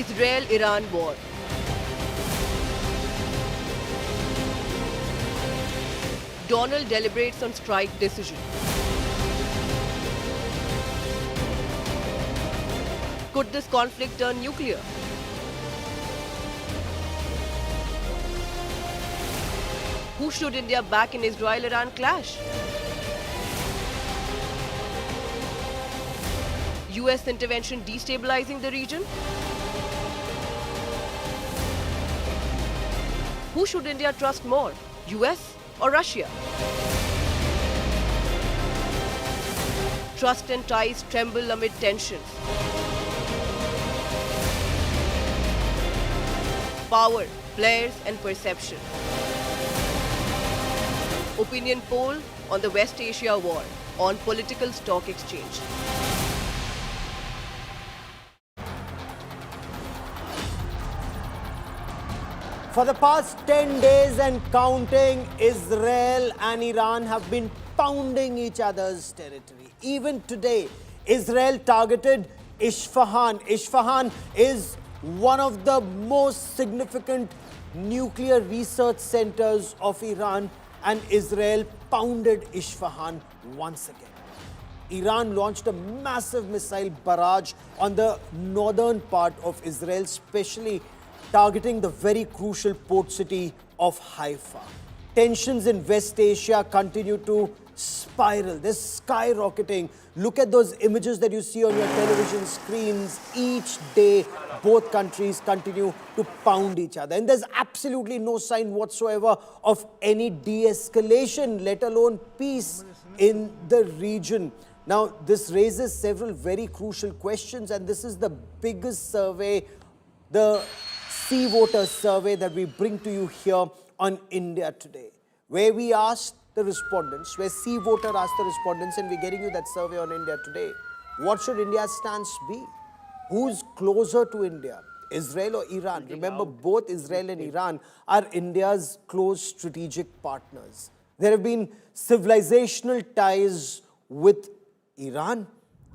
Israel-Iran war. Donald deliberates on strike decision. Could this conflict turn nuclear? Who should India back in Israel-Iran clash? US intervention destabilizing the region? Who should India trust more, US or Russia? Trust and ties tremble amid tensions. Power, players and perception. Opinion poll on the West Asia war on Political Stock Exchange. For the past 10 days and counting, Israel and Iran have been pounding each other's territory. Even today, Israel targeted Isfahan. Isfahan is one of the most significant nuclear research centers of Iran, and Israel pounded Isfahan once again. Iran launched a massive missile barrage on the northern part of Israel, especially targeting the very crucial port city of Haifa. Tensions in West Asia continue to spiral. They're skyrocketing. Look at those images that you see on your television screens. Each day, both countries continue to pound each other. And there's absolutely no sign whatsoever of any de-escalation, let alone peace in the region. Now, this raises several very crucial questions, and this is the biggest survey, the Sea Voter survey that we bring to you here on India Today, where we asked the respondents, where Sea Voter asked the respondents, and we're getting you that survey on India Today. What should India's stance be? Who's closer to India, Israel or Iran? Remember, both Israel and Iran are India's close strategic partners. There have been civilizational ties with Iran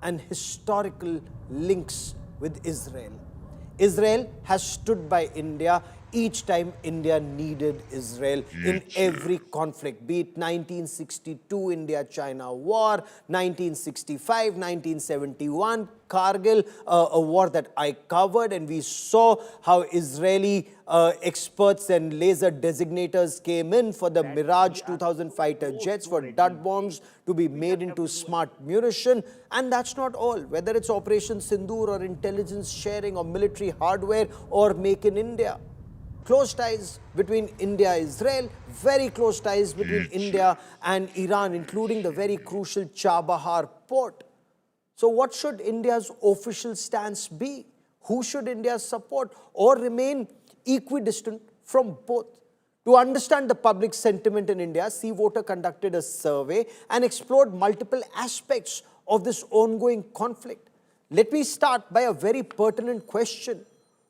and historical links with Israel. Israel has stood by India each time India needed Israel in every conflict, be it 1962 India-China war, 1965, 1971, Kargil, a war that I covered, and we saw how Israeli experts and laser designators came in for the Mirage 2000 fighter jets, for dud bombs to be made into smart munition. And that's not all. Whether it's Operation Sindoor or intelligence sharing or military hardware or Make in India. Close ties between India and Israel, very close ties between India and Iran, including the very crucial Chabahar port. So what should India's official stance be? Who should India support or remain equidistant from both? To understand the public sentiment in India, Sea Voter conducted a survey and explored multiple aspects of this ongoing conflict. Let me start by a very pertinent question.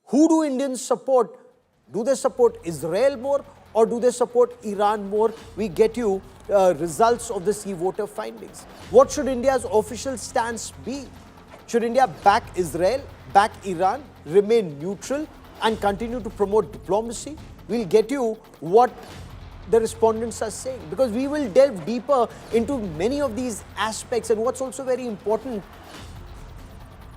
Who do Indians support? Do they support Israel more or do they support Iran more? We get you results of the Sea Voter findings. What should India's official stance be? Should India back Israel, back Iran, remain neutral and continue to promote diplomacy? We'll get you what the respondents are saying, because we will delve deeper into many of these aspects. And what's also very important,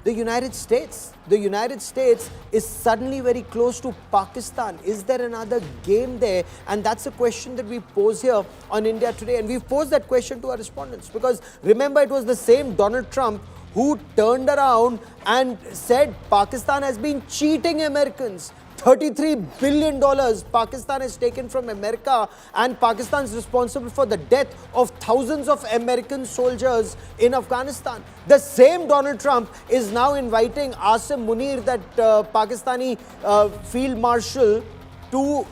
the United States. The United States is suddenly very close to Pakistan. Is there another game there? And that's a question that we pose here on India Today. And we've posed that question to our respondents because remember, it was the same Donald Trump who turned around and said Pakistan has been cheating Americans. $33 billion Pakistan has taken from America, and Pakistan is responsible for the death of thousands of American soldiers in Afghanistan. The same Donald Trump is now inviting Asim Munir, that Pakistani field marshal, to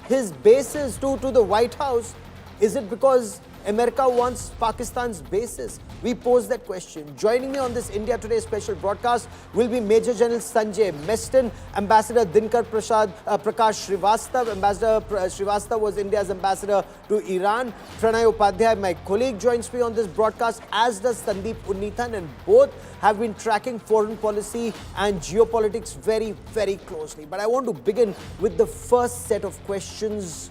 his bases, to the White House. Is it because America wants Pakistan's bases? We pose that question. Joining me on this India Today special broadcast will be Major General Sanjay Meston, Ambassador Dinkar Prakash Srivastav. Ambassador Srivastav was India's ambassador to Iran. Pranay Upadhyay, my colleague, joins me on this broadcast, as does Sandeep Unnithan, and both have been tracking foreign policy and geopolitics very, very closely. But I want to begin with the first set of questions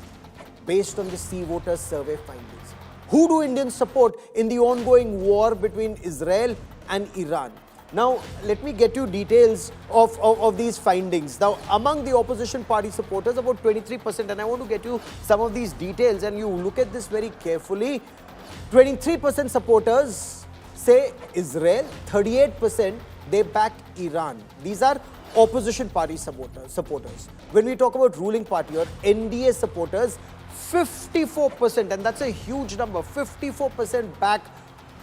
based on the Sea Voters survey findings. Who do Indians support in the ongoing war between Israel and Iran? Now, let me get you details of these findings. Now, among the opposition party supporters, about 23%, and I want to get you some of these details, and you look at this very carefully. 23% supporters say Israel, 38% they back Iran. These are opposition party supporters. When we talk about ruling party or NDA supporters, 54%, and that's a huge number, 54% back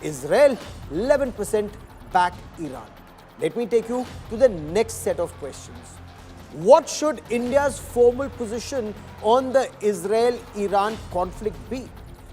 Israel, 11% back Iran. Let me take you to the next set of questions. What should India's formal position on the Israel-Iran conflict be?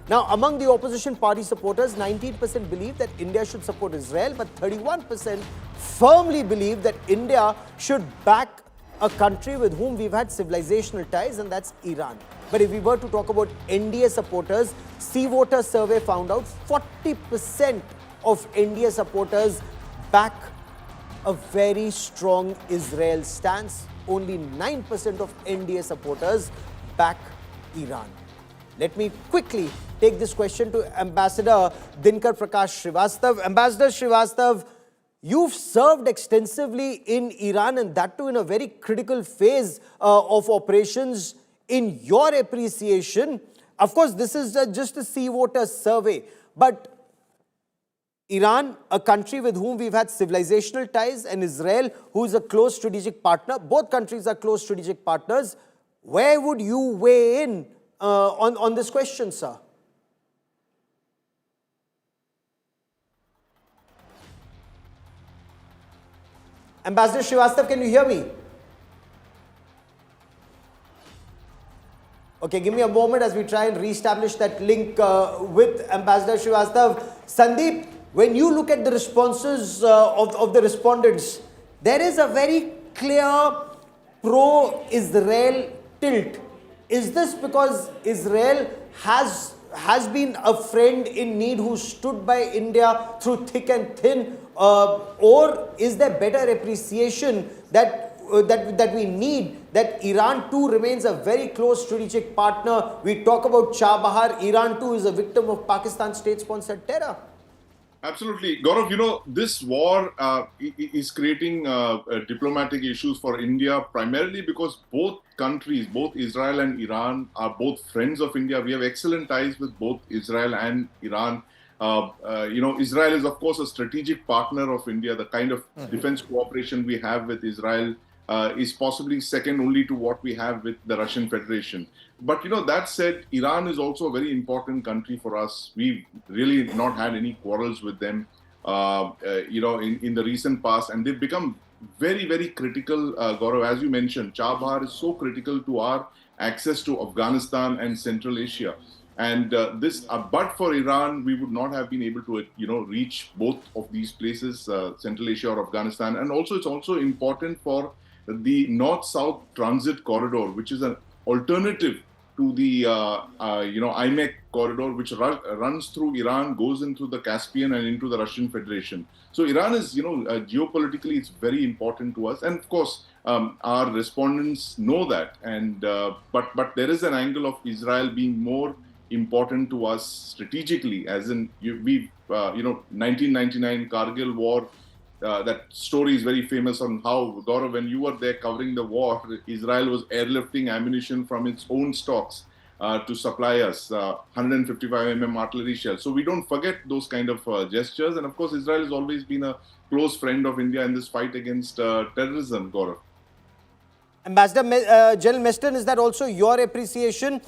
Now, among the opposition party supporters, 19% believe that India should support Israel, but 31% firmly believe that India should back a country with whom we've had civilizational ties, and that's Iran. But if we were to talk about NDA supporters, Sea Voter survey found out 40% of NDA supporters back a very strong Israel stance. Only 9% of NDA supporters back Iran. Let me quickly take this question to Ambassador Dinkar Prakash Srivastav. Ambassador Srivastav, you've served extensively in Iran, and that too in a very critical phase of operations. In your appreciation, of course, this is just a Sea Voter survey, but Iran, a country with whom we've had civilizational ties, and Israel, who is a close strategic partner, both countries are close strategic partners. Where would you weigh in on this question, sir? Ambassador Srivastav, can you hear me? Okay, give me a moment as we try and reestablish that link with Ambassador Srivastav. Sandeep, when you look at the responses of the respondents, there is a very clear pro-Israel tilt. Is this because Israel has been a friend in need who stood by India through thick and thin, or is there better appreciation that we need, that Iran too remains a very close strategic partner? We talk about Chabahar, Iran too is a victim of Pakistan state-sponsored terror. Absolutely. Gaurav, this war is creating diplomatic issues for India, primarily because both countries, both Israel and Iran, are both friends of India. We have excellent ties with both Israel and Iran. Israel is, of course, a strategic partner of India. The kind of defense cooperation we have with Israel is possibly second only to what we have with the Russian Federation. But, that said, Iran is also a very important country for us. We've really not had any quarrels with them, in the recent past. And they've become very, very critical, Gaurav. As you mentioned, Chabahar is so critical to our access to Afghanistan and Central Asia. And but for Iran, we would not have been able to, reach both of these places, Central Asia or Afghanistan. And also, it's also important for the North-South transit corridor, which is an alternative to the, IMEC corridor, which runs through Iran, goes into the Caspian and into the Russian Federation. So Iran is, geopolitically, it's very important to us. And of course, our respondents know that. And but there is an angle of Israel being more important to us strategically, as in 1999 Kargil war. That story is very famous on how, Gaurav, when you were there covering the war, Israel was airlifting ammunition from its own stocks to supply us 155 artillery shells. So we don't forget those kind of gestures. And of course, Israel has always been a close friend of India in this fight against terrorism, Gaurav. Ambassador General Meston, is that also your appreciation?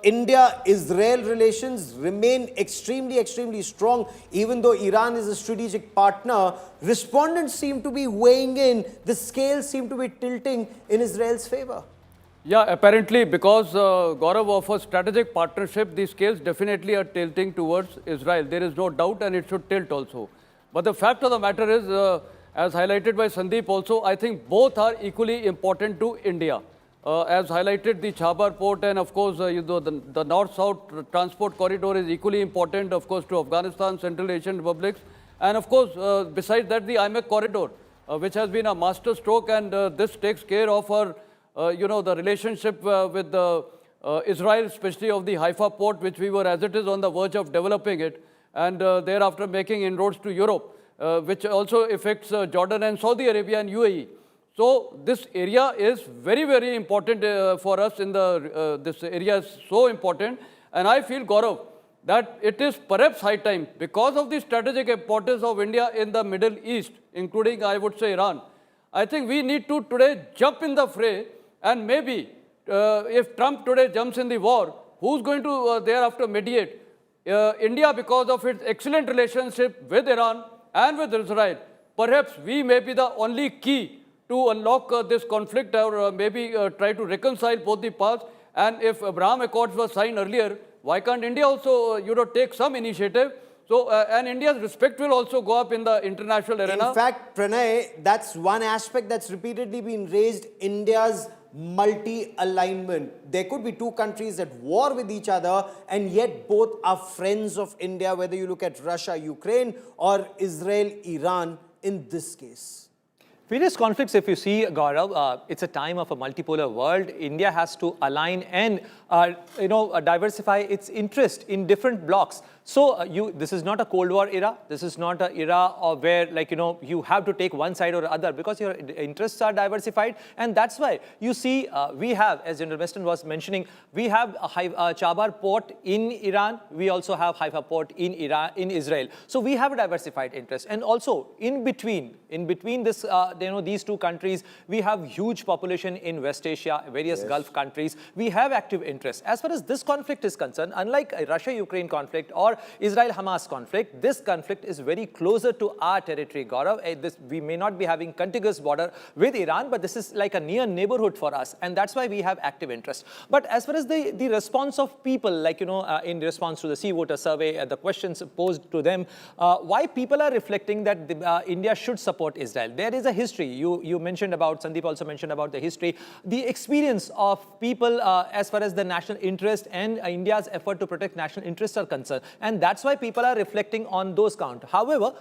India-Israel relations remain extremely, extremely strong, even though Iran is a strategic partner. Respondents seem to be weighing in. The scales seem to be tilting in Israel's favor. Yeah, apparently, because Gaurav offers strategic partnership, the scales definitely are tilting towards Israel. There is no doubt, and it should tilt also. But the fact of the matter is, as highlighted by Sandeep also, I think both are equally important to India. As highlighted, the Chabar port and, of course, the north-south transport corridor is equally important, of course, to Afghanistan, Central Asian republics. And, of course, besides that, the IMEC corridor, which has been a master stroke, and this takes care of our the relationship with the Israel, especially of the Haifa port, which we were, as it is, on the verge of developing it, and thereafter making inroads to Europe, which also affects Jordan and Saudi Arabia and UAE. So this area is very, very important for us. This area is so important, and I feel, Gaurav, that it is perhaps high time, because of the strategic importance of India in the Middle East, including, I would say, Iran. I think we need to today jump in the fray, and maybe if Trump today jumps in the war, who's going to thereafter mediate? India, because of its excellent relationship with Iran and with Israel, perhaps we may be the only key to unlock this conflict, or maybe try to reconcile both the parts. And if Abraham Accords were signed earlier, why can't India also, take some initiative? So, and India's respect will also go up in the international arena. In fact, Pranay, that's one aspect that's repeatedly been raised, India's multi-alignment. There could be two countries at war with each other, and yet both are friends of India, whether you look at Russia, Ukraine, or Israel, Iran in this case. Various conflicts, if you see, Gaurav, it's a time of a multipolar world. India has to align and, diversify its interest in different blocks. So this is not a Cold War era. This is not an era of where, you have to take one side or other, because your interests are diversified. And that's why you see we have, as General Weston was mentioning, we have a Chabar port in Iran. We also have Haifa port in Israel. So we have a diversified interest. And also in between this, these two countries, we have huge population in West Asia, various Gulf countries. We have active interests. As far as this conflict is concerned, unlike a Russia-Ukraine conflict or Israel-Hamas conflict, this conflict is very closer to our territory, Gaurav. We may not be having contiguous border with Iran, but this is like a near neighborhood for us, and that's why we have active interest. But as far as the response of people, in response to the Sea Voter survey, the questions posed to them, why people are reflecting that India should support Israel. There is a history. You mentioned about, Sandeep also mentioned about the history, the experience of people as far as the national interest and India's effort to protect national interests are concerned. And that's why people are reflecting on those counts. However,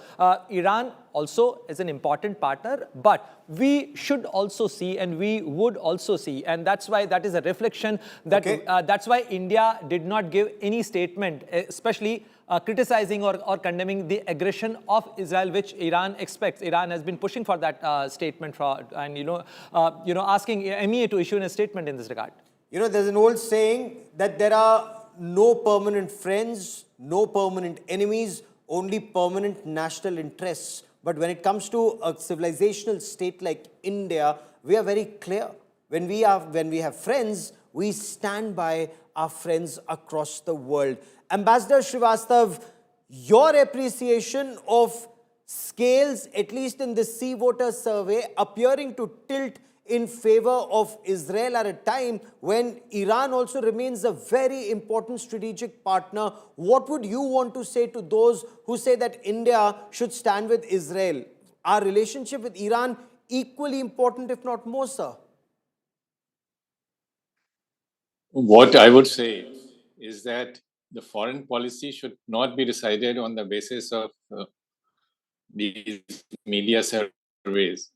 Iran also is an important partner, but we should also see, and we would also see, and that's why that is a reflection that that's why India did not give any statement, especially criticizing or condemning the aggression of Israel, which Iran expects. Iran has been pushing for that statement, and asking MEA to issue a statement in this regard. There's an old saying that there are no permanent friends, no permanent enemies, only permanent national interests. But when it comes to a civilizational state like India, we are very clear. When we have friends, we stand by our friends across the world. Ambassador Srivastav, your appreciation of scales, at least in the Sea Voter survey, appearing to tilt in favor of Israel at a time when Iran also remains a very important strategic partner. What would you want to say to those who say that India should stand with Israel? Our relationship with Iran equally important, if not more, sir? What I would say is that the foreign policy should not be decided on the basis of these media surveys.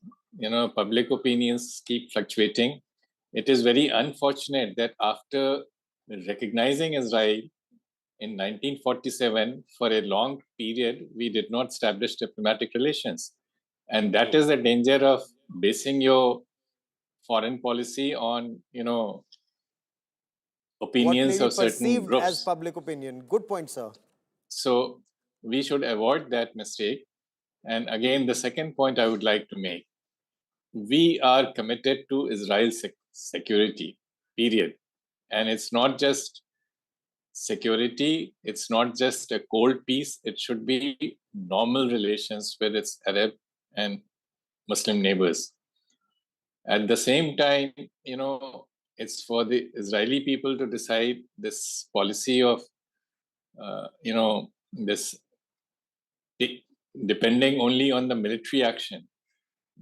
Public opinions keep fluctuating. It is very unfortunate that after recognizing Israel in 1947, for a long period, we did not establish diplomatic relations. And that is the danger of basing your foreign policy on, opinions of certain groups. As public opinion. Good point, sir. So we should avoid that mistake. And again, the second point I would like to make, we are committed to Israel's security, period. And it's not just security, it's not just a cold peace, it should be normal relations with its Arab and Muslim neighbors. At the same time, it's for the Israeli people to decide this policy of, this depending only on the military action.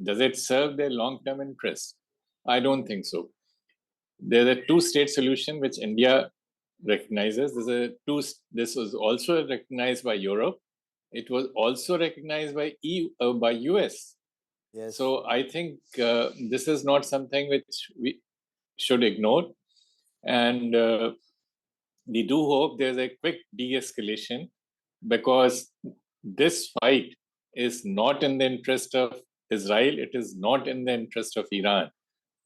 Does it serve their long-term interests? I don't think so. There's a two-state solution which India recognizes. This was also recognized by Europe. It was also recognized by by US. Yes. So I think this is not something which we should ignore, and we do hope there's a quick de-escalation, because this fight is not in the interest of Israel. It is not in the interest of Iran.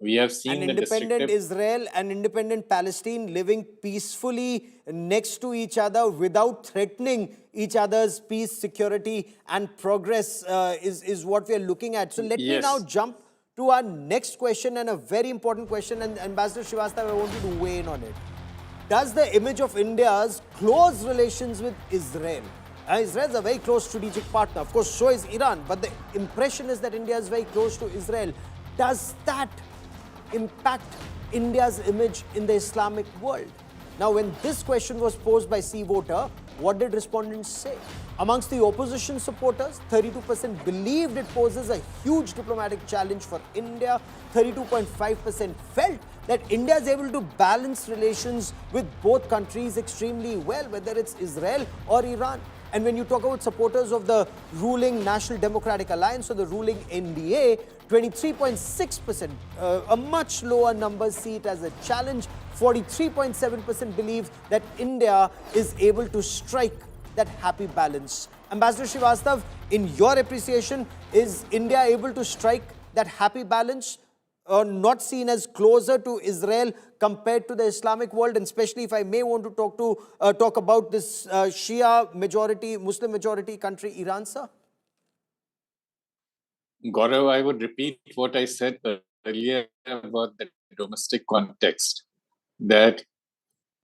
We have seen An the independent destructive. Israel and independent Palestine living peacefully next to each other without threatening each other's peace, security, and progress is what we are looking at. So let me now Yes. jump to our next question, and a very important question. And Ambassador Srivastava, I want you to weigh in on it. Does the image of India's close relations with Israel, Israel is a very close strategic partner, of course, so is Iran, but the impression is that India is very close to Israel. Does that impact India's image in the Islamic world? Now, when this question was posed by Sea Voter, what did respondents say? Amongst the opposition supporters, 32% believed it poses a huge diplomatic challenge for India. 32.5% felt that India is able to balance relations with both countries extremely well, whether it's Israel or Iran. And when you talk about supporters of the ruling National Democratic Alliance or the ruling NDA, 23.6%, a much lower number, see it as a challenge. 43.7% believe that India is able to strike that happy balance. Ambassador Srivastava, in your appreciation, is India able to strike that happy balance, not seen as closer to Israel compared to the Islamic world? And especially if I may want to talk about this Shia majority, Muslim majority country, Iran, sir? Gaurav, I would repeat what I said earlier about the domestic context, that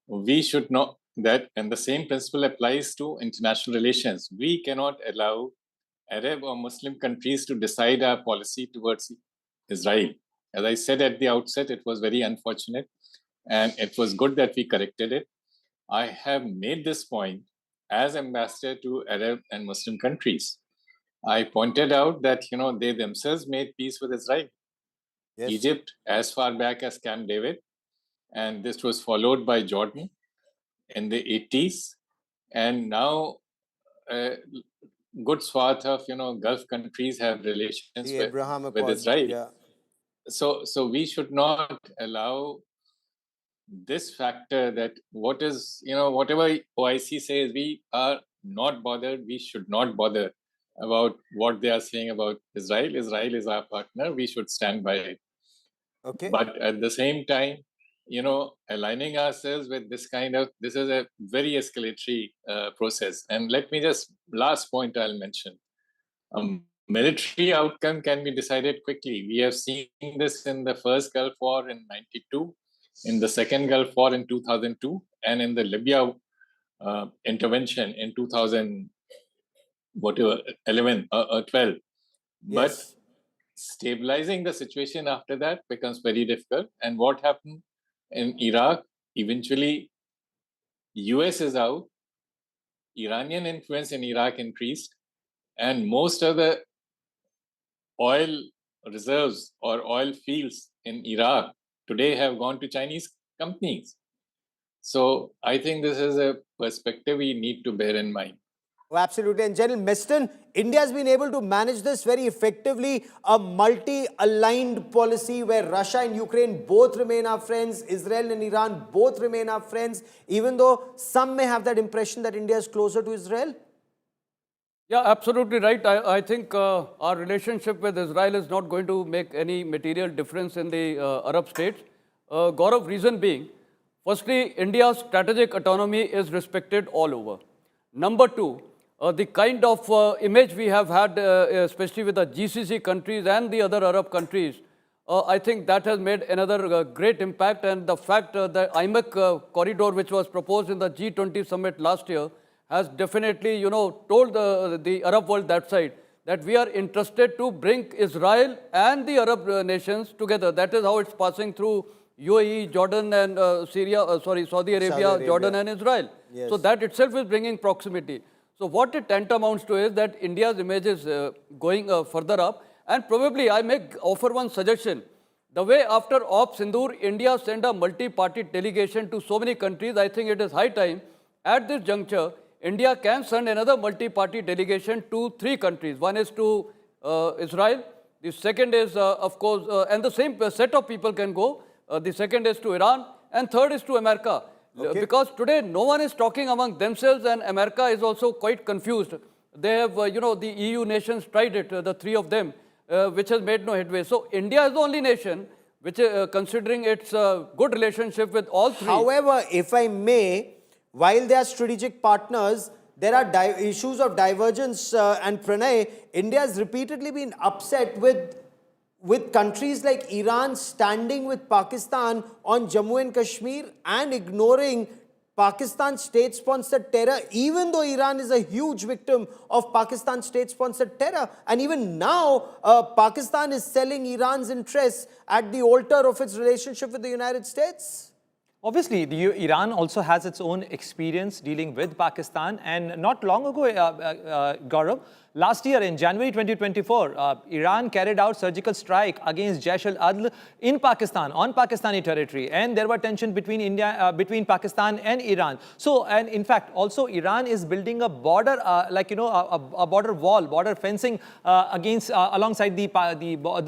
we should not, that, and the same principle applies to international relations. We cannot allow Arab or Muslim countries to decide our policy towards Israel. As I said at the outset, it was very unfortunate, and it was good that we corrected it. I have made this point as ambassador to Arab and Muslim countries. I pointed out that they themselves made peace with Israel. Yes. Egypt, as far back as Camp David, and this was followed by Jordan in the 80s, and now good swath of Gulf countries have relations The Abraham with Accords, Israel. yeah. So we should not allow this factor that whatever OIC says, we are not bothered. We should not bother about what they are saying about Israel. Israel is our partner. We should stand by it. Okay. But at the same time, aligning ourselves with this is a very escalatory process. And let me last point I'll mention. Military outcome can be decided quickly. We have seen this in the first Gulf War in 92, in the second Gulf War in 2002, and in the Libya intervention in 2011 or 12. But Yes. stabilizing the situation after that becomes very difficult. And what happened in Iraq? Eventually, US is out. Iranian influence in Iraq increased, and most of the oil reserves or oil fields in Iraq today have gone to Chinese companies. So I think this is a perspective we need to bear in mind. Oh, absolutely. And General Meston, India has been able to manage this very effectively, a multi-aligned policy where Russia and Ukraine both remain our friends, Israel and Iran both remain our friends, even though some may have that impression that India is closer to Israel. Yeah, absolutely right. I think our relationship with Israel is not going to make any material difference in the Arab states. Gaurav, reason being, firstly, India's strategic autonomy is respected all over. Number two, the kind of image we have had, especially with the GCC countries and the other Arab countries, I think that has made another great impact. And the fact the IMEC corridor, which was proposed in the G20 summit last year, has definitely, told the Arab world that side that we are interested to bring Israel and the Arab nations together. That is how it's passing through UAE, Jordan, and Saudi Arabia, Arabia. Jordan, and Israel. Yes. So that itself is bringing proximity. So what it tantamounts to is that India's image is going further up. And probably I may offer one suggestion. The way after Op Sindoor, India sent a multi-party delegation to so many countries, I think it is high time. At this juncture, India can send another multi-party delegation to 3 countries. One is to Israel. The second is, of course, and the same set of people can go. The second is to Iran. And third is to America. Okay. Because today no one is talking among themselves, and America is also quite confused. They have, the EU nations tried it, the 3 of them, which has made no headway. So India is the only nation which, considering its good relationship with all 3. However, if I may, while they are strategic partners, there are issues of divergence, and Pranay, India has repeatedly been upset with countries like Iran standing with Pakistan on Jammu and Kashmir and ignoring Pakistan state-sponsored terror, even though Iran is a huge victim of Pakistan state-sponsored terror. And even now, Pakistan is selling Iran's interests at the altar of its relationship with the United States. Obviously, Iran also has its own experience dealing with Pakistan. And not long ago, Gaurav, last year in January 2024, Iran carried out surgical strike against Jaish al-Adl in Pakistan, on Pakistani territory. And there were tensions between Pakistan and Iran. So, and in fact, also Iran is building a border, a border wall, border fencing alongside the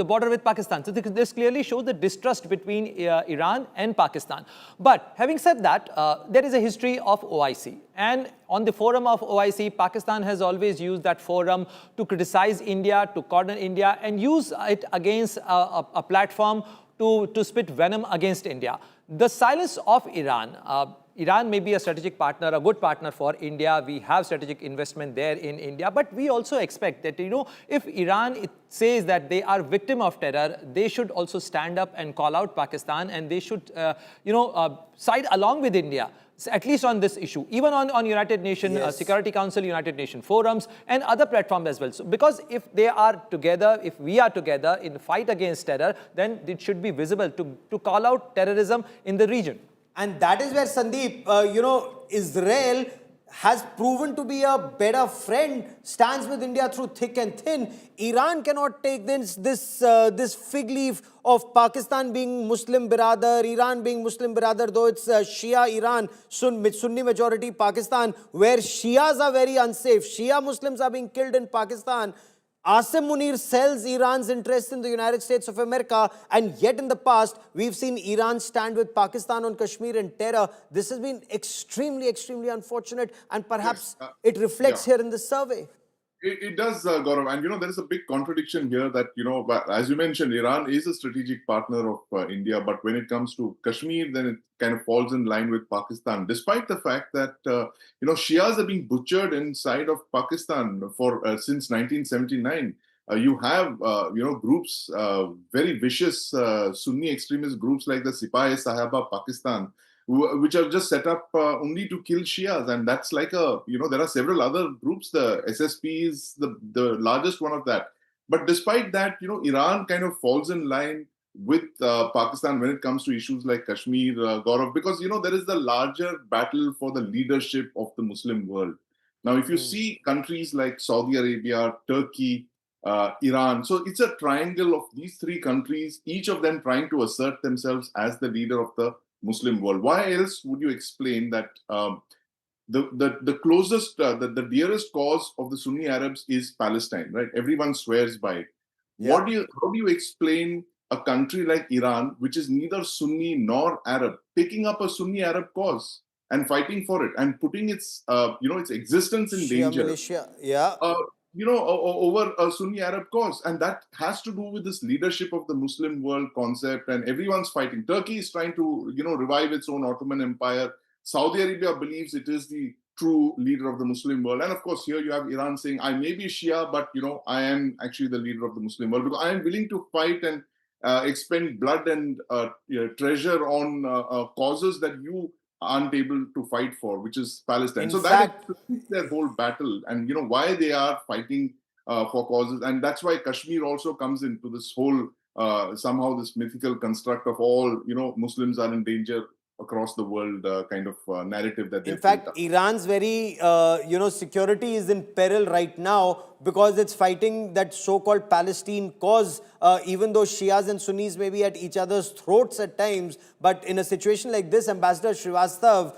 border with Pakistan. So this clearly shows the distrust between Iran and Pakistan. But having said that, there is a history of OIC. And on the forum of OIC, Pakistan has always used that forum to criticize India, to corner India, and use it against a platform to spit venom against India. The silence of Iran, Iran may be a strategic partner, a good partner for India. We have strategic investment there in India. But we also expect that, if Iran says that they are victim of terror, they should also stand up and call out Pakistan, and they should, side along with India, at least on this issue, even on United Nations Security Council, United Nations forums, and other platforms as well. So, because if they are together, if we are together in the fight against terror, then it should be visible to call out terrorism in the region. And that is where, Sandeep, Israel has proven to be a better friend, stands with India through thick and thin. Iran cannot take this fig leaf of Pakistan being Muslim Biradar, Iran being Muslim Biradar, though it's Shia Iran, Sunni majority Pakistan, where Shias are very unsafe. Shia Muslims are being killed in Pakistan. Asim Munir sells Iran's interest in the United States of America, and yet in the past, we've seen Iran stand with Pakistan on Kashmir and terror. This has been extremely, extremely unfortunate, and perhaps it reflects here in this survey. It does, Gaurav. And, there is a big contradiction here that, as you mentioned, Iran is a strategic partner of India. But when it comes to Kashmir, then it kind of falls in line with Pakistan, despite the fact that, Shias are being butchered inside of Pakistan since 1979. You have, groups, very vicious Sunni extremist groups like the Sipahi-e-Sahaba Pakistan, which are just set up only to kill Shias. And that's like there are several other groups. The SSP is the largest one of that. But despite that, Iran kind of falls in line with Pakistan when it comes to issues like Kashmir, Gaurav, because, there is the larger battle for the leadership of the Muslim world. Now, if you see countries like Saudi Arabia, Turkey, Iran, so it's a triangle of these 3 countries, each of them trying to assert themselves as the leader of the Muslim world. Why else would you explain that the closest, the dearest cause of the Sunni Arabs is Palestine, right? Everyone swears by it. Yeah. How do you explain a country like Iran, which is neither Sunni nor Arab, picking up a Sunni Arab cause and fighting for it and putting its existence in Shia danger? militia, yeah. Over a Sunni Arab cause. And that has to do with this leadership of the Muslim world concept, and everyone's fighting. Turkey is trying to, revive its own Ottoman Empire. Saudi Arabia believes it is the true leader of the Muslim world. And of course, here you have Iran saying, I may be Shia, but, I am actually the leader of the Muslim world because I am willing to fight and expend blood and treasure on causes that you aren't able to fight for, which is Palestine. That is their whole battle, and why they are fighting for causes, and that's why Kashmir also comes into this whole somehow this mythical construct of all, Muslims are in danger across the world kind of narrative that In they've built fact, up. Iran's very, security is in peril right now because it's fighting that so-called Palestine cause, even though Shias and Sunnis may be at each other's throats at times. But in a situation like this, Ambassador Srivastav,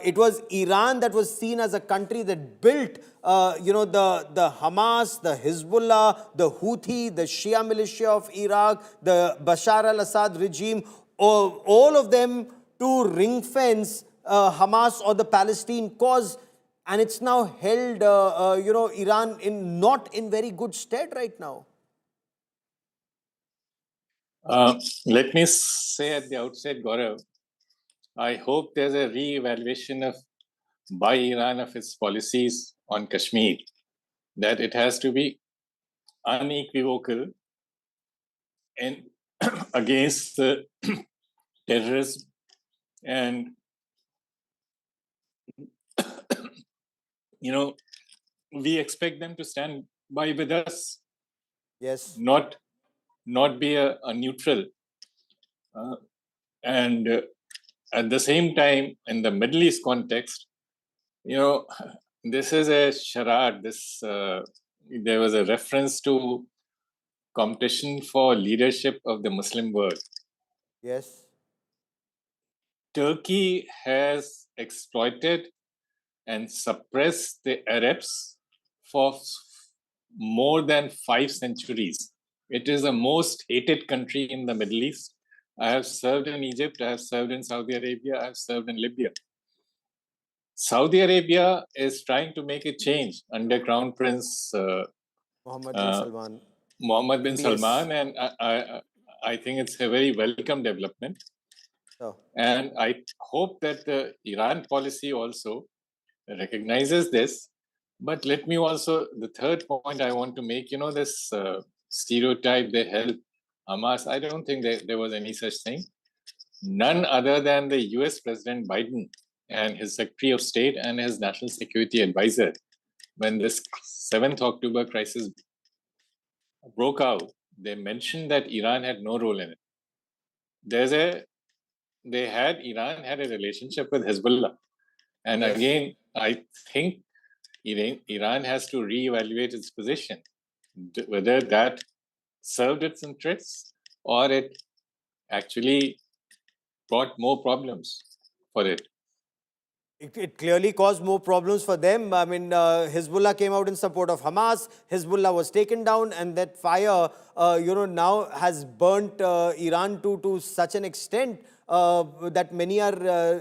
it was Iran that was seen as a country that built, the Hamas, the Hezbollah, the Houthi, the Shia militia of Iraq, the Bashar al-Assad regime, all of them to ring fence Hamas or the Palestine cause, and it's now held, Iran not in very good stead right now. Let me say at the outset, Gaurav, I hope there's a re-evaluation by Iran of its policies on Kashmir, that it has to be unequivocal and against the terrorism, and we expect them to stand by with us, Yes. not be a neutral. And at the same time, in the Middle East context, this is a charade. There was a reference to competition for leadership of the Muslim world. Yes. Turkey has exploited and suppressed the Arabs for more than 5 centuries. It is the most hated country in the Middle East. I have served in Egypt, I have served in Saudi Arabia, I have served in Libya. Saudi Arabia is trying to make a change under Crown Prince Mohammed bin Salman. Mohammed bin PBS. Salman, and I think it's a very welcome development. Oh. And I hope that the Iran policy also recognizes this. But let me also, the third point I want to make, this stereotype they help Hamas, I don't think there was any such thing. None other than the US President Biden and his Secretary of State and his National Security Advisor, when this 7th October crisis broke out, they mentioned that Iran had no role in it. Iran had a relationship with Hezbollah. And Yes. again, I think Iran has to reevaluate its position, whether that served its interests or it actually brought more problems for it. It clearly caused more problems for them. I mean, Hezbollah came out in support of Hamas. Hezbollah was taken down, and that fire, now has burnt Iran to such an extent that many are,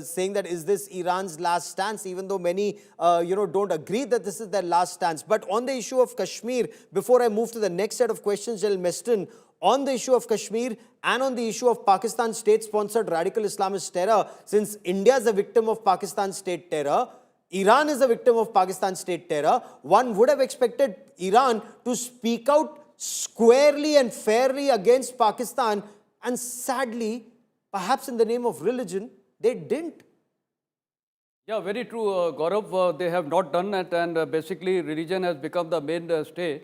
saying that is this Iran's last stance, even though many, don't agree that this is their last stance. But on the issue of Kashmir, before I move to the next set of questions, General Meston, on the issue of Kashmir and on the issue of Pakistan state-sponsored radical Islamist terror, since India is a victim of Pakistan state terror, Iran is a victim of Pakistan state terror, one would have expected Iran to speak out squarely and fairly against Pakistan, and sadly, perhaps in the name of religion, they didn't. Yeah, very true, Gaurav. They have not done it, and basically religion has become the mainstay.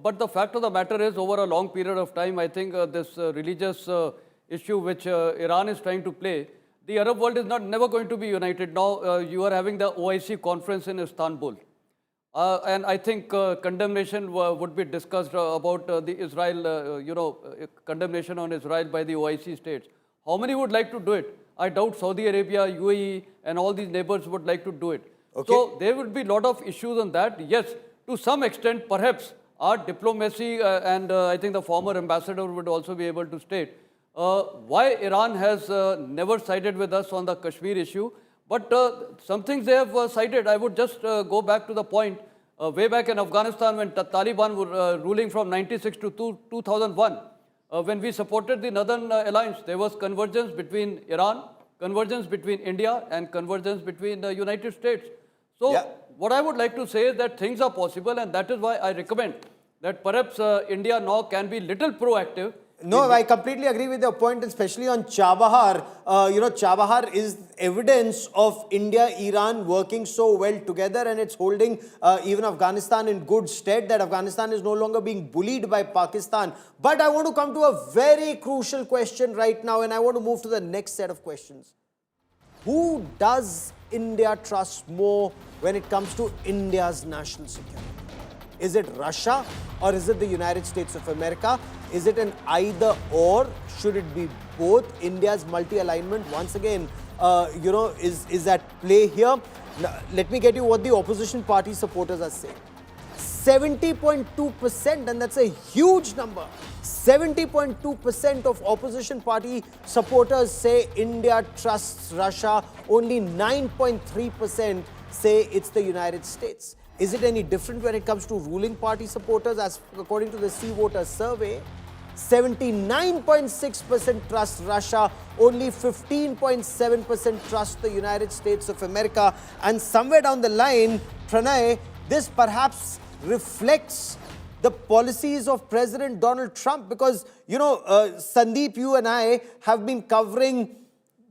But the fact of the matter is, over a long period of time, I think this religious issue which Iran is trying to play, the Arab world is never going to be united. Now you are having the OIC conference in Istanbul. And I think condemnation would be discussed about the Israel, condemnation on Israel by the OIC states. How many would like to do it? I doubt Saudi Arabia, UAE, and all these neighbors would like to do it. Okay. So there would be a lot of issues on that. Yes, to some extent, perhaps our diplomacy, and I think the former ambassador would also be able to state why Iran has never sided with us on the Kashmir issue. But some things they have cited. I would just go back to the point way back in Afghanistan when the Taliban were ruling from 96 to 2001. When we supported the Northern Alliance, there was convergence between Iran, convergence between India, and convergence between the United States. So what I would like to say is that things are possible, and that is why I recommend that perhaps India now can be little proactive No, I completely agree with your point, especially on Chabahar. Chabahar is evidence of India-Iran working so well together, and it's holding even Afghanistan in good stead, that Afghanistan is no longer being bullied by Pakistan. But I want to come to a very crucial question right now, and I want to move to the next set of questions. Who does India trust more when it comes to India's national security? Is it Russia or is it the United States of America? Is it an either or? Should it be both? India's multi-alignment, once again, is at play here. Now, let me get you what the opposition party supporters are saying. 70.2%, and that's a huge number. 70.2% of opposition party supporters say India trusts Russia. Only 9.3% say it's the United States. Is it any different when it comes to ruling party supporters? As according to the Sea Voter survey, 79.6% trust Russia, only 15.7% trust the United States of America. And somewhere down the line, Pranay, this perhaps reflects the policies of President Donald Trump, because, Sandeep, you and I have been covering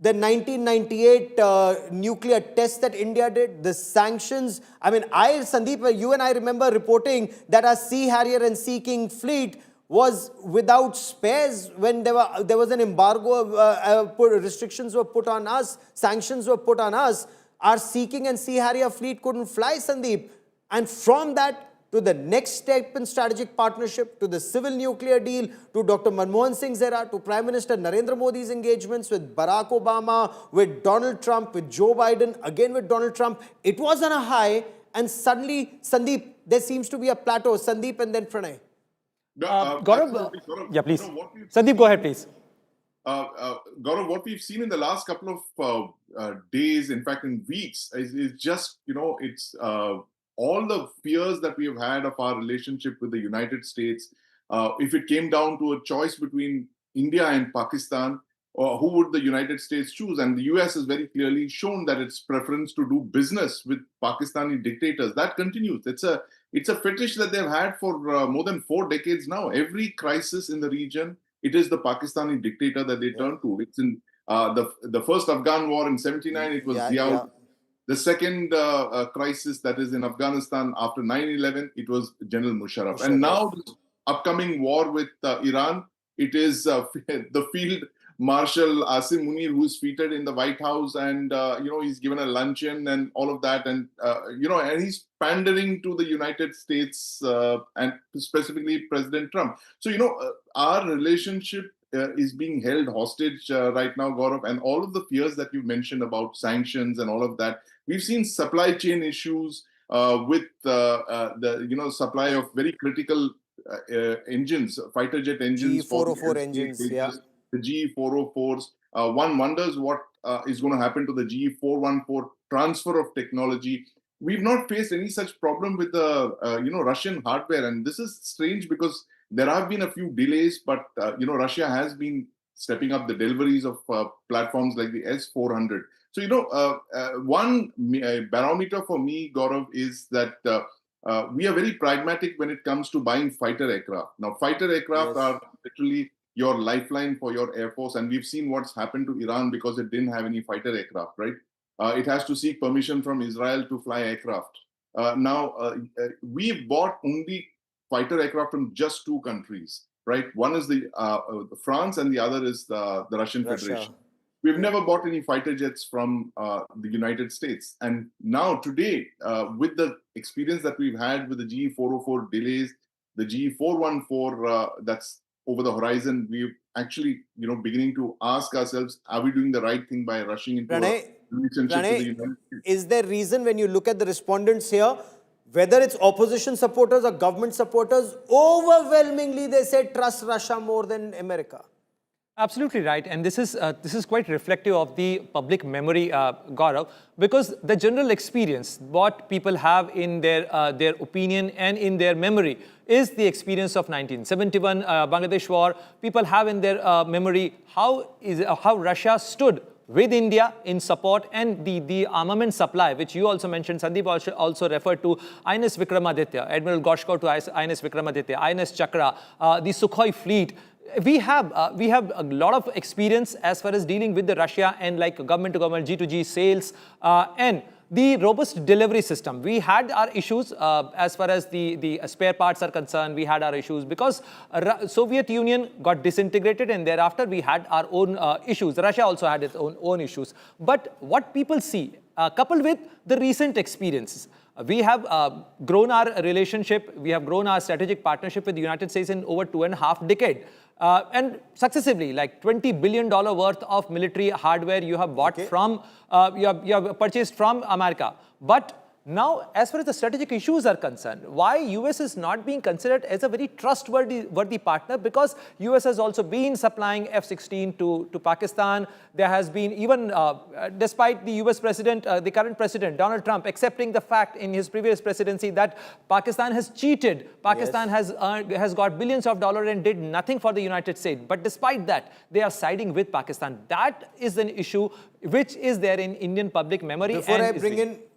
the 1998 nuclear test that India did, the sanctions. I mean, Sandeep, you and I remember reporting that our Sea Harrier and Sea King fleet was without spares when there was an embargo, restrictions were put on us, sanctions were put on us. Our Sea King and Sea Harrier fleet couldn't fly, Sandeep. And from that to the next step in strategic partnership, to the civil nuclear deal, to Dr. Manmohan Singh's era, to Prime Minister Narendra Modi's engagements with Barack Obama, with Donald Trump, with Joe Biden, again with Donald Trump. It was on a high, and suddenly, Sandeep, there seems to be a plateau. Sandeep and then Pranay. Gaurav, yeah, please. Sandeep, go ahead, please. Gaurav, what we've seen in the last couple of days, in fact, in weeks, is just, it's all the fears that we have had of our relationship with the United States. If it came down to a choice between India and Pakistan, who would the United States choose? And the US has very clearly shown that its preference to do business with Pakistani dictators. That continues. It's a fetish that they've had for more than 4 decades now. Every crisis in the region, it is the Pakistani dictator that they turn to. It's in the first Afghan war in 79, it was Ziaul. The second crisis that is in Afghanistan after 9/11, it was General Musharraf. And now this upcoming war with Iran, it is the field Marshal Asim Munir, who's featured in the White House, and he's given a luncheon and all of that, and and he's pandering to the United States and specifically President Trump. So our relationship is being held hostage right now, Gaurav, and all of the fears that you mentioned about sanctions and all of that. We've seen supply chain issues with the supply of very critical engines, fighter jet engines, G404 engines, the G404s. One wonders what is going to happen to the G414 transfer of technology. We've not faced any such problem with the Russian hardware, and this is strange because there have been a few delays, but Russia has been stepping up the deliveries of platforms like the S-400. So one barometer for me, Gaurav, is that we are very pragmatic when it comes to buying fighter aircraft. Now, fighter aircraft are literally your lifeline for your air force, and we've seen what's happened to Iran because it didn't have any fighter aircraft, right? It has to seek permission from Israel to fly aircraft. Now, we've bought only fighter aircraft from just 2 countries, right? One is the France, and the other is the Russian Federation. We've never bought any fighter jets from the United States. And now today, with the experience that we've had with the G404 delays, the G414 that's over the horizon, we're actually, beginning to ask ourselves, are we doing the right thing by rushing into a relationship with the United States? Is there reason when you look at the respondents here, whether it's opposition supporters or government supporters, overwhelmingly they say trust Russia more than America? Absolutely right, and this is quite reflective of the public memory, Gaurav, because the general experience, what people have in their opinion and in their memory, is the experience of 1971 Bangladesh war. People have in their memory how Russia stood with India in support, and the armament supply, which you also mentioned, Sandeep also referred to, INS Vikramaditya, Admiral Goshko to INS Vikramaditya, INS Chakra, the Sukhoi fleet. we have a lot of experience as far as dealing with the Russia and like government to government G2G sales and the robust delivery system. We had our issues as far as the spare parts are concerned. We had our issues because Soviet Union got disintegrated and thereafter we had our own issues. Russia also had its own issues. But what people see, coupled with the recent experiences, we have grown our relationship, we have grown our strategic partnership with the United States in over 2.5 decades. And successively, like $20 billion worth of military hardware you have bought from, you have purchased from America. But now, as far as the strategic issues are concerned, why US is not being considered as a very trustworthy partner? Because US has also been supplying F-16 to Pakistan. There has been even, despite the US president, the current president, Donald Trump, accepting the fact in his previous presidency that Pakistan has cheated. Pakistan has got billions of dollars and did nothing for the United States. But despite that, they are siding with Pakistan. That is an issue which is there in Indian public memory.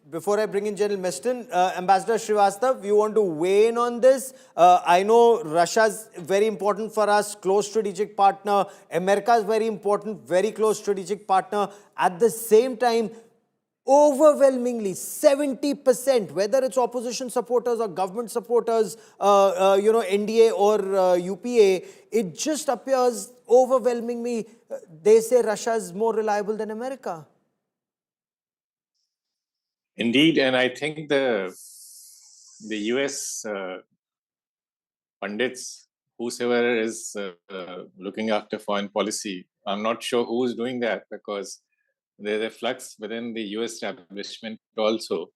Before I bring in General Meston, Ambassador Srivastav, you want to weigh in on this? I know Russia's very important for us, close strategic partner. America is very important, very close strategic partner. At the same time, overwhelmingly 70%, whether it's opposition supporters or government supporters, NDA or UPA, it just appears overwhelmingly, they say Russia is more reliable than America. Indeed, and I think the US pundits, whosoever is looking after foreign policy, I'm not sure who's doing that because there's a flux within the US establishment also.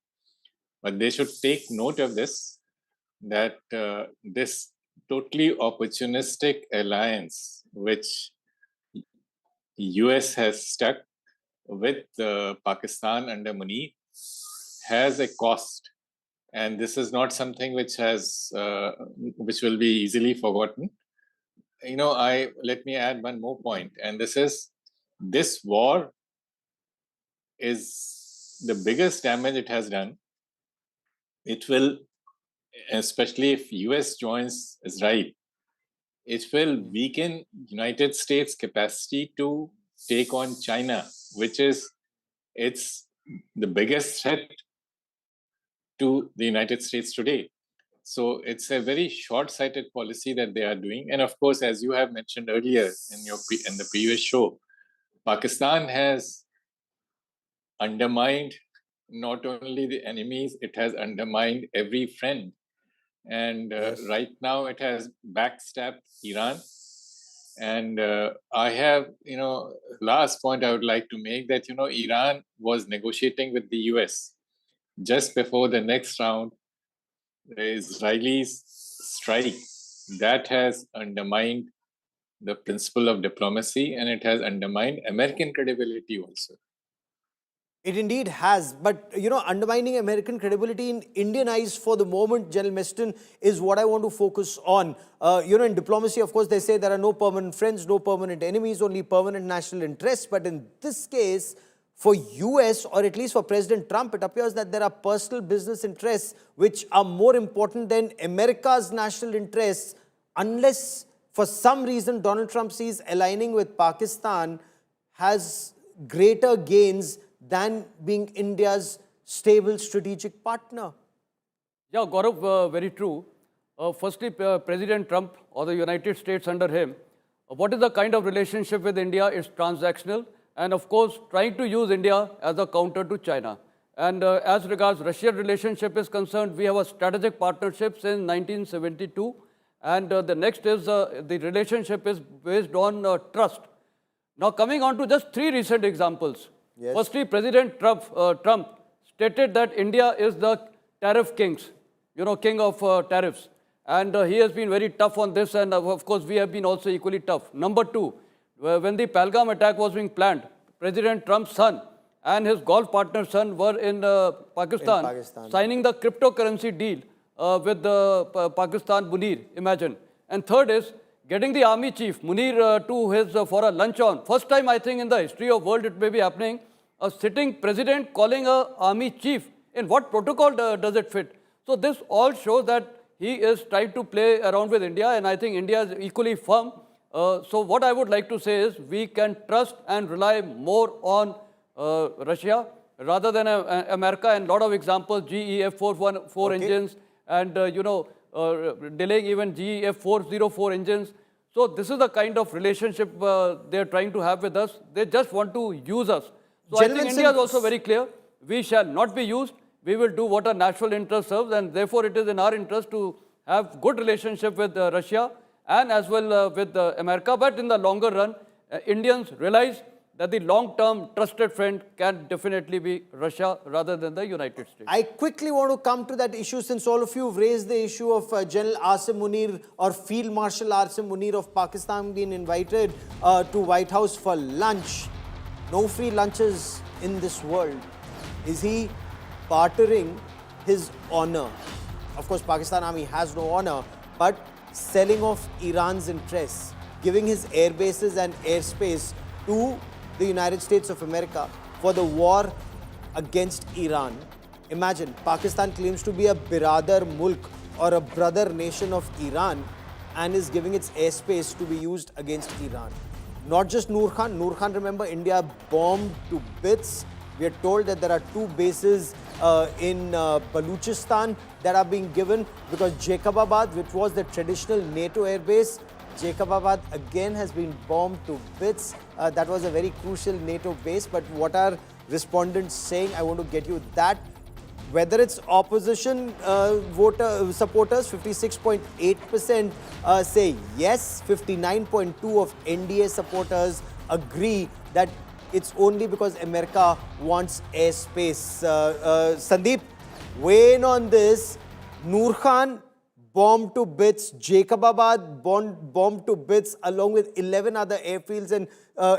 But they should take note of this, that this totally opportunistic alliance which US has stuck with Pakistan under Munir has a cost, and this is not something which has which will be easily forgotten. Let me add one more point, and this war is the biggest damage it has done. It will, especially if US joins Israel, it will weaken United States capacity to take on China, which is the biggest threat to the United States today. So it's a very short-sighted policy that they are doing. And of course, as you have mentioned earlier in the previous show, Pakistan has undermined not only the enemies, it has undermined every friend. And right now it has backstabbed Iran. And I have, last point I would like to make that, Iran was negotiating with the US just before the next round. The Israelis strike. That has undermined the principle of diplomacy, and it has undermined American credibility also. It indeed has, but undermining American credibility in Indian eyes for the moment, General Meston, is what I want to focus on. In diplomacy, of course, they say there are no permanent friends, no permanent enemies, only permanent national interests. But in this case, for US, or at least for President Trump, it appears that there are personal business interests which are more important than America's national interests, unless for some reason Donald Trump sees aligning with Pakistan has greater gains than being India's stable strategic partner. Yeah, Gaurav, very true. Firstly, President Trump or the United States under him, what is the kind of relationship with India? It's transactional. And of course, trying to use India as a counter to China. And as regards Russia relationship is concerned, we have a strategic partnership since 1972. And the next is the relationship is based on trust. Now coming on to just 3 recent examples. Yes. Firstly, President Trump stated that India is the tariff kings, king of tariffs. And he has been very tough on this. And of course, we have been also equally tough. Number 2. When the Pahalgam attack was being planned, President Trump's son and his golf partner's son were in Pakistan, signing the cryptocurrency deal with Pakistan Munir, imagine. And third is getting the army chief, Munir, for a luncheon. First time, I think, in the history of world it may be happening, a sitting president calling a army chief. In what protocol does it fit? So this all shows that he is trying to play around with India, and I think India is equally firm So what I would like to say is we can trust and rely more on Russia rather than America. And a lot of examples, GE F414 engines and, delaying even GE F404 engines. So this is the kind of relationship they're trying to have with us. They just want to use us. So I think India is also very clear. We shall not be used. We will do what our national interest serves, and therefore it is in our interest to have good relationship with Russia and as well with America. But in the longer run, Indians realize that the long-term trusted friend can definitely be Russia rather than the United States. I quickly want to come to that issue since all of you have raised the issue of General Asim Munir or Field Marshal Asim Munir of Pakistan being invited to White House for lunch. No free lunches in this world. Is he bartering his honor? Of course, Pakistan Army has no honor, but selling off Iran's interests, giving his air bases and airspace to the United States of America for the war against Iran. Imagine, Pakistan claims to be a biradar mulk or a brother nation of Iran and is giving its airspace to be used against Iran. Not just Noor Khan, remember, India bombed to bits. We are told that there are 2 bases in Baluchistan that are being given because Jacobabad, which was the traditional NATO air base, Jacobabad again has been bombed to bits. That was a very crucial NATO base. But what are respondents saying? I want to get you that. Whether it's opposition supporters, 56.8% say yes, 59.2% of NDA supporters agree that it's only because America wants airspace. Sandeep, weigh in on this. Noor Khan bombed to bits, Jacobabad bombed to bits along with 11 other airfields and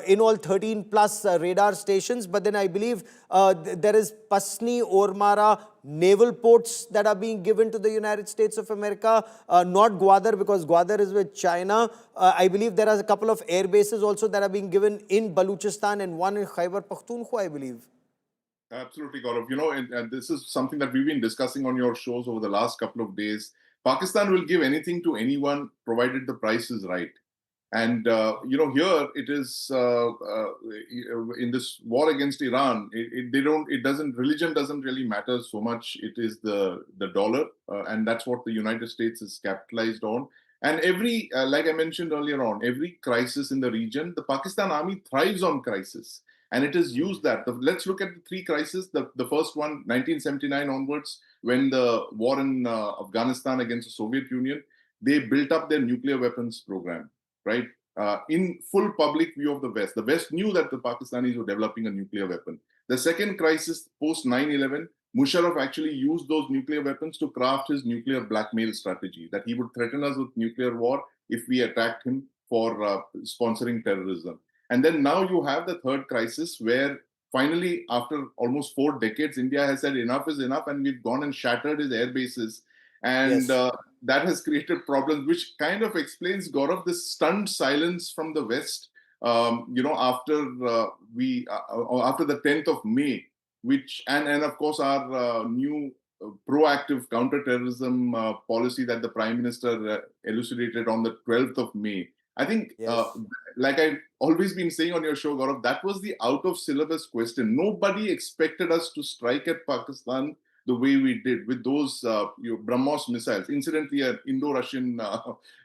in all 13 plus radar stations. But then I believe there is Pasni, Ormara, naval ports that are being given to the United States of America, not Gwadar because Gwadar is with China. I believe there are a couple of air bases also that are being given in Baluchistan and one in Khyber Pakhtunkhwa, I believe. Absolutely, Gaurav. And this is something that we've been discussing on your shows over the last couple of days. Pakistan will give anything to anyone provided the price is right. And, here it is in this war against Iran, religion doesn't really matter so much. It is the dollar. And that's what the United States is capitalized on. And every, like I mentioned earlier on, every crisis in the region, the Pakistan Army thrives on crisis. And it has used that. Let's look at the 3 crises. The first one, 1979 onwards, when the war in Afghanistan against the Soviet Union, they built up their nuclear weapons program, right? In full public view of the West. The West knew that the Pakistanis were developing a nuclear weapon. The second crisis, post 9/11, Musharraf actually used those nuclear weapons to craft his nuclear blackmail strategy, that he would threaten us with nuclear war if we attacked him for sponsoring terrorism. And then now you have the third crisis where finally, after almost 4 decades, India has said enough is enough and we've gone and shattered his air bases. And that has created problems, which kind of explains, Gaurav, this stunned silence from the West, after the 10th of May, and of course our new proactive counterterrorism policy that the Prime Minister elucidated on the 12th of May. I think, like I've always been saying on your show, Gaurav, that was the out-of-syllabus question. Nobody expected us to strike at Pakistan the way we did with those BrahMos missiles. Incidentally, an Indo-Russian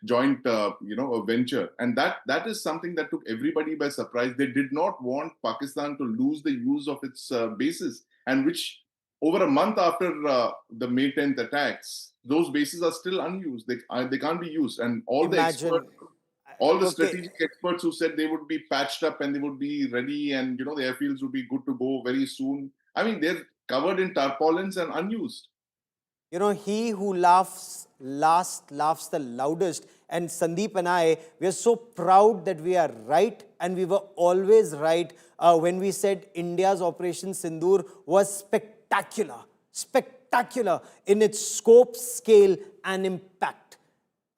joint, venture. And that is something that took everybody by surprise. They did not want Pakistan to lose the use of its bases, and which over a month after the May 10th attacks, those bases are still unused. They can't be used. And all the strategic experts who said they would be patched up and they would be ready and, the airfields would be good to go very soon. I mean, they're covered in tarpaulins and unused. He who laughs last laughs the loudest. And Sandeep and I, we are so proud that we are right, and we were always right when we said India's Operation Sindoor was spectacular in its scope, scale, and impact.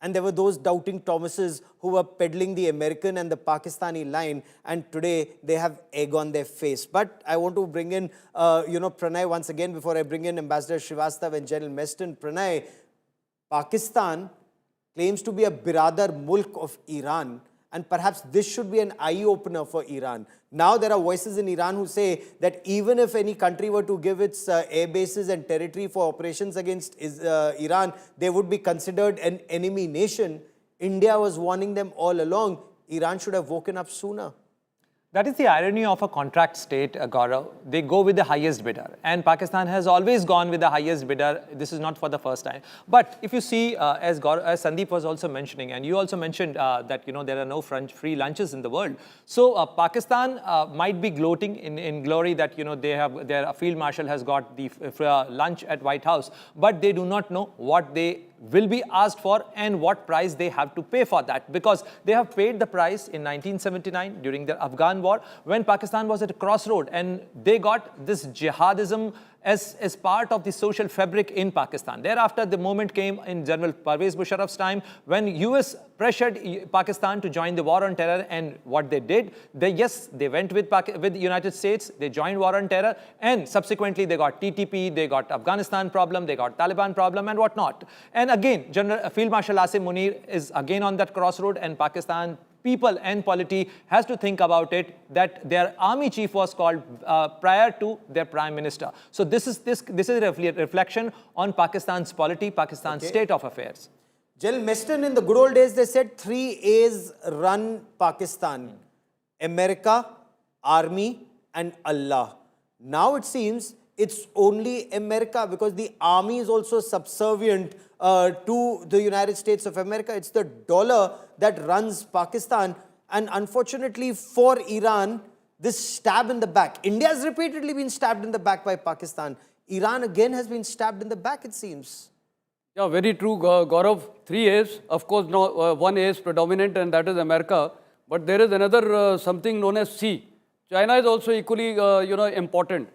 And there were those doubting Thomases who were peddling the American and the Pakistani line, and today they have egg on their face. But I want to bring in, Pranay once again before I bring in Ambassador Srivastav and General Meston. Pranay, Pakistan claims to be a biradar mulk of Iran, And perhaps this should be an eye-opener for Iran. Now there are voices in Iran who say that even if any country were to give its air bases and territory for operations against Iran, they would be considered an enemy nation. India was warning them all along. Iran should have woken up sooner. That is the irony of a contract state, Gaurav. They go with the highest bidder. And Pakistan has always gone with the highest bidder. This is not for the first time. But if you see, as Sandeep was also mentioning, and you also mentioned that there are no free lunches in the world. So Pakistan might be gloating in glory that their field marshal has got the lunch at White House. But they do not know what they will be asked for and what price they have to pay for that, because they have paid the price in 1979 during the Afghan war when Pakistan was at a crossroad, and they got this jihadism as part of the social fabric in Pakistan. Thereafter, the moment came in General Pervez Musharraf's time when US pressured Pakistan to join the war on terror, and what they did, they went with the United States, they joined war on terror, and subsequently they got TTP, they got Afghanistan problem, they got Taliban problem and whatnot. And again, Field Marshal Asim Munir is again on that crossroad, and Pakistan people and polity has to think about it that their army chief was called prior to their prime minister. So this is a reflection on Pakistan's polity, Pakistan's state of affairs. General Meston, in the good old days, they said 3 A's run Pakistan: America, Army, and Allah. Now it seems it's only America, because the army is also subservient to the United States of America. It's the dollar that runs Pakistan. And unfortunately for Iran, this stab in the back. India has repeatedly been stabbed in the back by Pakistan. Iran again has been stabbed in the back, it seems. Yeah, very true, Gaurav. 3 A's. Of course, no, 1 A is predominant, and that is America. But there is another something known as C. China is also equally, important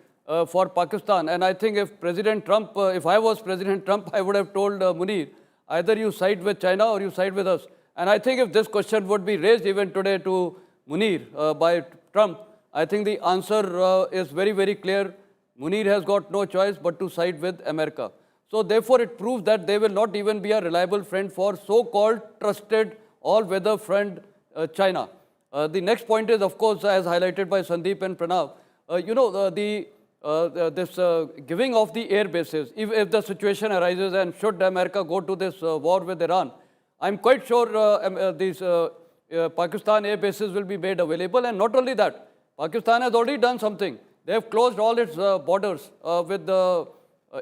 for Pakistan. And I think if President Trump, if I was President Trump, I would have told Munir, either you side with China or you side with us. And I think if this question would be raised even today to Munir by Trump, I think the answer is very, very clear. Munir has got no choice but to side with America. So therefore, it proves that they will not even be a reliable friend for so-called trusted all-weather friend China. The next point is, of course, as highlighted by Sandeep and Pranav, this giving of the air bases, if the situation arises and should America go to this war with Iran, I'm quite sure these Pakistan air bases will be made available. And not only that, Pakistan has already done something. They have closed all its borders with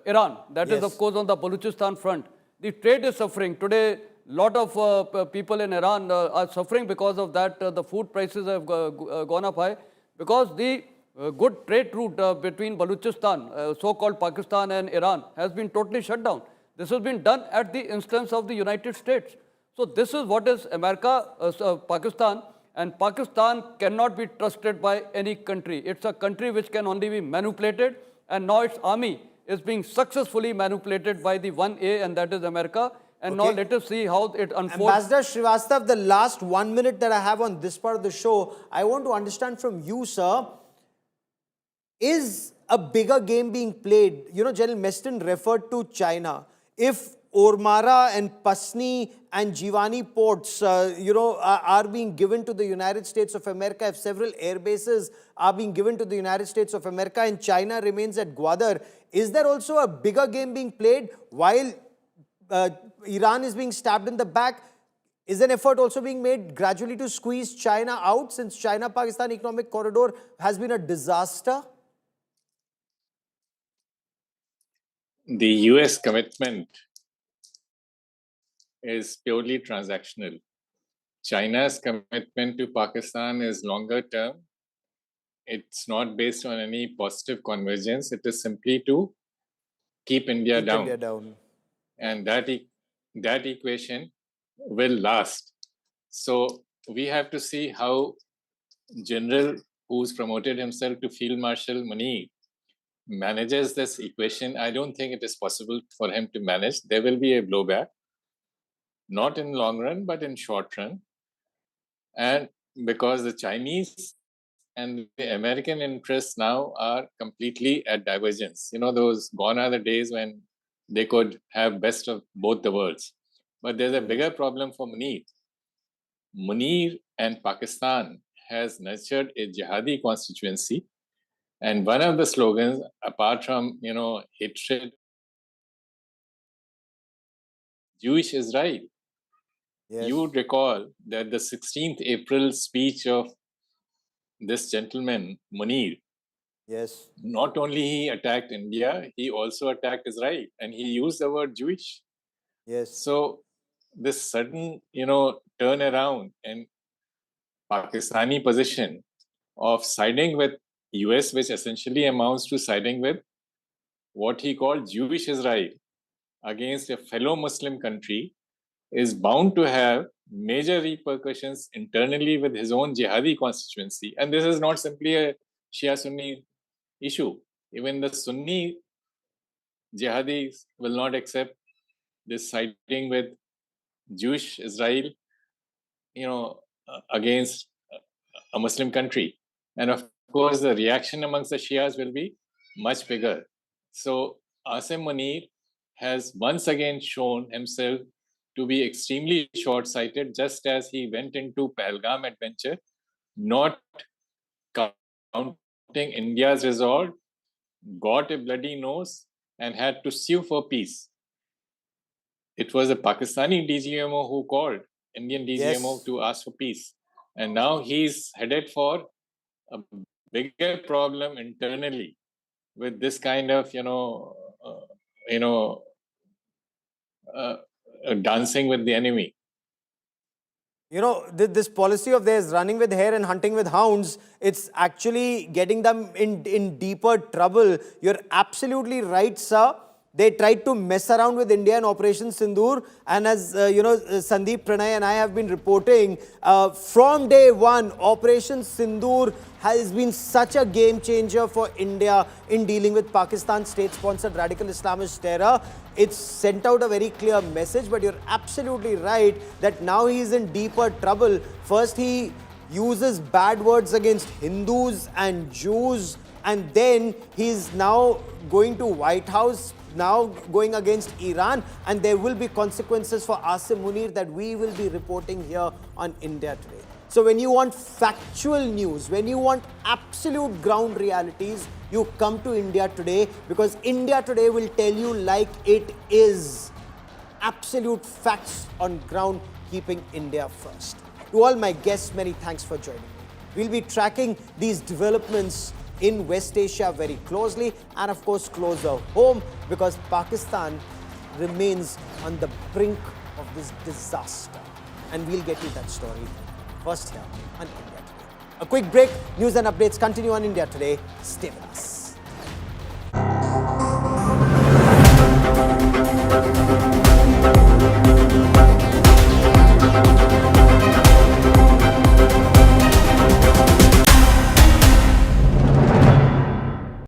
Iran. That is, of course, on the Balochistan front. The trade is suffering. Today, lot of people in Iran are suffering because of that. The food prices have gone up high because the good trade route between Balochistan, so-called Pakistan and Iran, has been totally shut down. This has been done at the instance of the United States. So this is what is America, Pakistan, and Pakistan cannot be trusted by any country. It's a country which can only be manipulated, and now its army is being successfully manipulated by the 1A, and that is America. And now let us see how it unfolds. Ambassador Srivastav, the last 1 minute that I have on this part of the show, I want to understand from you, sir, is a bigger game being played? General Meston referred to China. If Ormara and Pasni and Jiwani ports, are being given to the United States of America, if several air bases are being given to the United States of America and China remains at Gwadar, is there also a bigger game being played while Iran is being stabbed in the back? Is an effort also being made gradually to squeeze China out, since China-Pakistan economic corridor has been a disaster? The US commitment is purely transactional. China's commitment to Pakistan is longer term. It's not based on any positive convergence. It is simply to keep India down. And that equation will last. So we have to see how General, who's promoted himself to Field Marshal Munir, manages this equation. I don't think it is possible for him to manage. There will be a blowback, not in long run, but in short run. And because the Chinese and the American interests now are completely at divergence. Those gone are the days when they could have best of both the worlds. But there's a bigger problem for Munir. Munir and Pakistan has nurtured a jihadi constituency. And one of the slogans, apart from, hatred, Jewish Israel. Yes. You would recall that the 16th April speech of this gentleman, Munir, Yes. not only he attacked India, he also attacked Israel, and he used the word Jewish. Yes. So this sudden, turnaround and Pakistani position of siding with US, which essentially amounts to siding with what he called Jewish Israel against a fellow Muslim country, is bound to have major repercussions internally with his own jihadi constituency. And this is not simply a Shia-Sunni issue. Even the Sunni jihadis will not accept this siding with Jewish Israel, against a Muslim country. And of course, the reaction amongst the Shias will be much bigger. So Asim Munir has once again shown himself to be extremely short-sighted, just as he went into Pahalgam adventure, not counting India's resolve, got a bloody nose, and had to sue for peace. It was a Pakistani DGMO who called Indian DGMO Yes. to ask for peace. And now he's headed for a bigger problem internally with this kind of, dancing with the enemy. You know, this policy of theirs, running with hare and hunting with hounds, it's actually getting them in deeper trouble. You're absolutely right, sir. They tried to mess around with India in Operation Sindoor. And as, Sandeep, Pranay and I have been reporting, from day one, Operation Sindoor has been such a game changer for India in dealing with Pakistan's state-sponsored radical Islamist terror. It's sent out a very clear message, but you're absolutely right that now he's in deeper trouble. First, he uses bad words against Hindus and Jews, and then he's now going to White House, now going against Iran, and there will be consequences for Asim Munir that we will be reporting here on India Today. So when you want factual news, when you want absolute ground realities, you come to India Today, because India Today will tell you like it is. Absolute facts on ground, keeping India first. To all my guests, many thanks for joining me. We'll be tracking these developments in West Asia very closely, and of course closer home, because Pakistan remains on the brink of this disaster. And we'll get you that story first here on India Today. A quick break. News and updates continue on India Today. Stay with us.